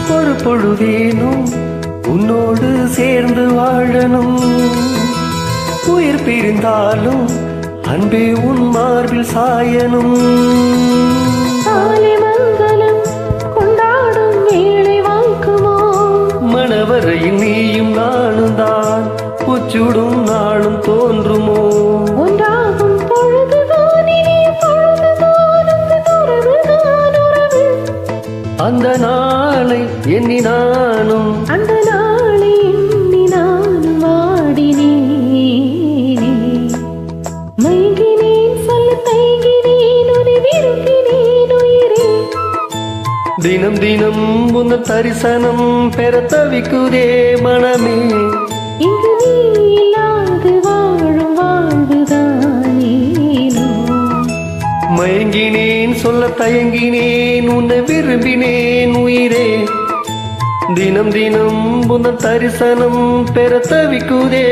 ஒரு பொழுதேனும் உன்னோடு சேர்ந்து வாழணும். உயிர் பிரிந்தாலும் அன்பே உன் மார்பில் சாயணும். கொண்டாடும் வேளை வாய்க்குமோ? மணவரையில் நீயும் நானும் தான் பூச்சுடும் நாளும் தோன்றுமோ? ஒன்றாகும் பொழுதுதானே அந்த நாளை எண்ணி நானும் வாடினேன். மயங்கினேன் சொல்ல தயங்கினேன் உன்னை விரும்பினேன் உயிரே. தினம் தினம் உன் தரிசனம் பெற தவிக்குதே மனமே. இங்கு நீ இல்லாது வாழும் வாழ்வுதானேனோ? மயங்கினேன் சொல்ல தயங்கினேன் உன்னை விரும்பினேன் உயிரே. தினம் தினம் உன் தரிசனம் பெற தவிக்குதே.